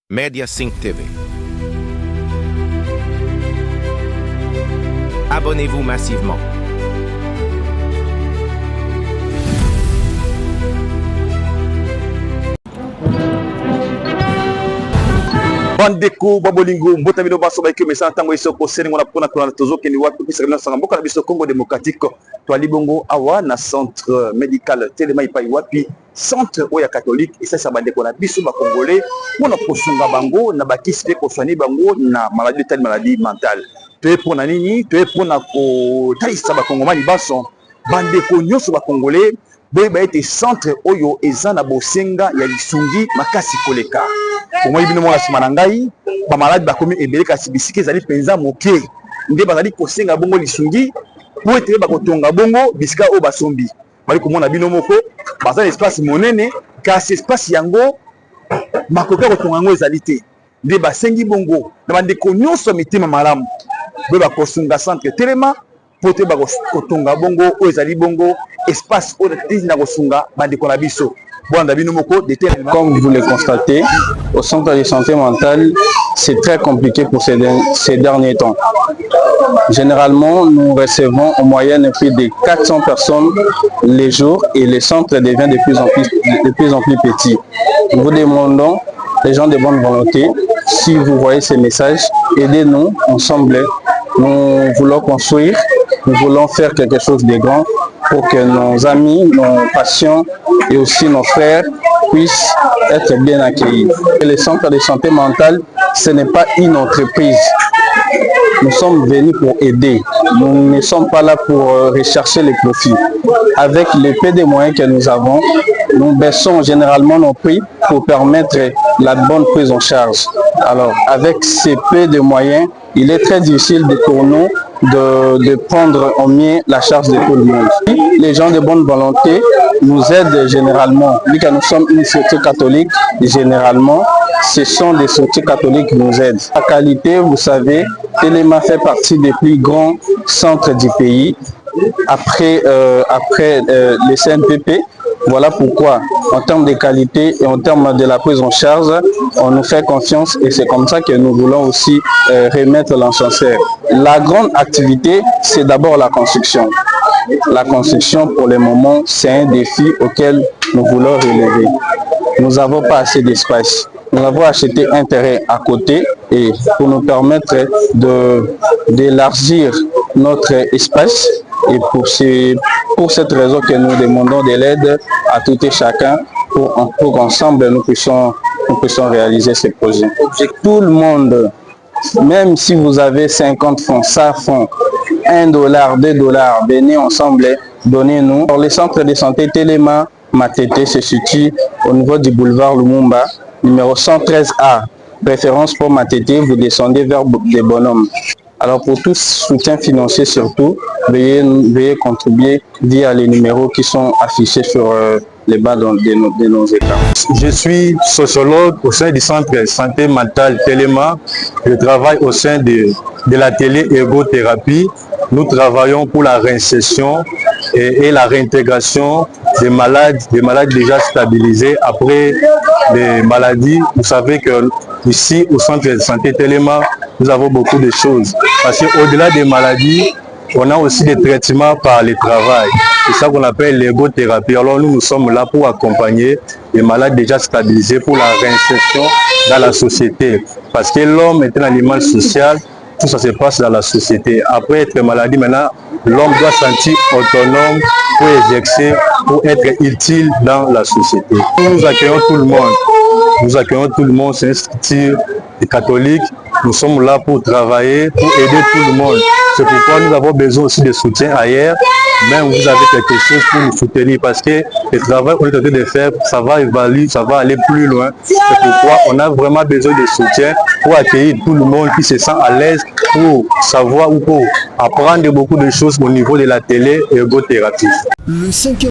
Media Sync TV. Abonnez-vous massivement. Bandeko babolingo mbota bino baso ba ikeme sa ntango isoko seningo na pona tona tozoke ni wapi pisa na sanga mboka na biso Congo démocratique to libongo awa na centre médical Telema ipai wapi centre oya catholique isa bandeko na biso ba congolais mona kosunga bango na bakisi pe ko soigner bango na maladie mentale to pour na nini to pour na ko taisa ba kongomani baso bandeko nyoso ba congolais ba ete centre oyo eza na bosenga ya lisungi makasi koleka moi bino mona sima na ngai ba malade ba komi ebele kasi bisiki ezali penza moke nde bazali kosenga bongo lisungi po ete ba kotonga bongo bisika o basombi bali komona bino moko bazali espace monene kasi espace yango makoka kotonga ngo ezali te nde basengi bongo na bandeko nyonso mitima malamu be ba kosunga centre Telema po te ba kotonga bongo o ezali bongo espace o na kosunga bandeko na biso. Comme vous le constatez, au centre de santé mentale, c'est très compliqué pour ces derniers temps. Généralement, nous recevons en moyenne plus de 400 personnes les jours et le centre devient de plus en plus petit. Nous vous demandons, les gens de bonne volonté, si vous voyez ces messages, aidez-nous ensemble. Nous voulons construire, nous voulons faire quelque chose de grand pour que nos amis, nos patients et aussi nos frères puissent être bien accueillis. Le centre de santé mentale, ce n'est pas une entreprise. Nous sommes venus pour aider. Nous ne sommes pas là pour rechercher les profits. Avec le peu de moyens que nous avons, nous baissons généralement nos prix pour permettre la bonne prise en charge. Alors, avec ces peu de moyens, il est très difficile pour nous de prendre en mieux la charge de tout le monde. Les gens de bonne volonté nous aident généralement. Vu que nous sommes une société catholique, généralement, ce sont des sociétés catholiques qui nous aident. La qualité, vous savez, Telema fait partie des plus grands centres du pays, après le CNPP. Voilà pourquoi, en termes de qualité et en termes de la prise en charge, on nous fait confiance et c'est comme ça que nous voulons aussi remettre l'ascenseur. La grande activité, c'est d'abord la construction. La construction, pour le moment, c'est un défi auquel nous voulons relever. Nous n'avons pas assez d'espace. Nous avons acheté un terrain à côté et pour nous permettre d'élargir notre espace. Et pour cette raison que nous demandons de l'aide à tout et chacun pour qu'ensemble nous puissions réaliser ces projets. Tout le monde, même si vous avez 50 francs, 100 francs, $1, $2, venez ensemble, donnez-nous. Pour le centre de santé Telema Matete se situe au niveau du boulevard Lumumba, numéro 113A. Préférence pour Matete, vous descendez vers des bonhommes. Alors pour tout soutien financier surtout, veuillez contribuer via les numéros qui sont affichés sur les bas de nos écrans. Je suis sociologue au sein du centre santé mentale Telema. Je travaille au sein de l'atelier ergothérapie. Nous travaillons pour la réinsertion et la réintégration des malades déjà stabilisés après des maladies. Vous savez que ici au centre de santé Telema, nous avons beaucoup de choses. Parce qu'au-delà des maladies, on a aussi des traitements par le travail. C'est ça qu'on appelle l'ergothérapie. Alors nous sommes là pour accompagner les malades déjà stabilisés pour la réinsertion dans la société. Parce que l'homme est un animal social, tout ça se passe dans la société. Après être maladie, maintenant, l'homme doit se sentir autonome pour exercer, pour être utile dans la société. Nous accueillons tout le monde. Nous accueillons tout le monde, c'est une structure catholique. Nous sommes là pour travailler, pour aider tout le monde. C'est pourquoi nous avons besoin aussi de soutien ailleurs. Même vous avez quelque chose pour nous soutenir parce que le travail qu'on est en train de faire, ça va évaluer, ça va aller plus loin. C'est pourquoi on a vraiment besoin de soutien pour accueillir tout le monde qui se sent à l'aise pour savoir ou pour apprendre beaucoup de choses au niveau de la télé ergothérapie. Le 5e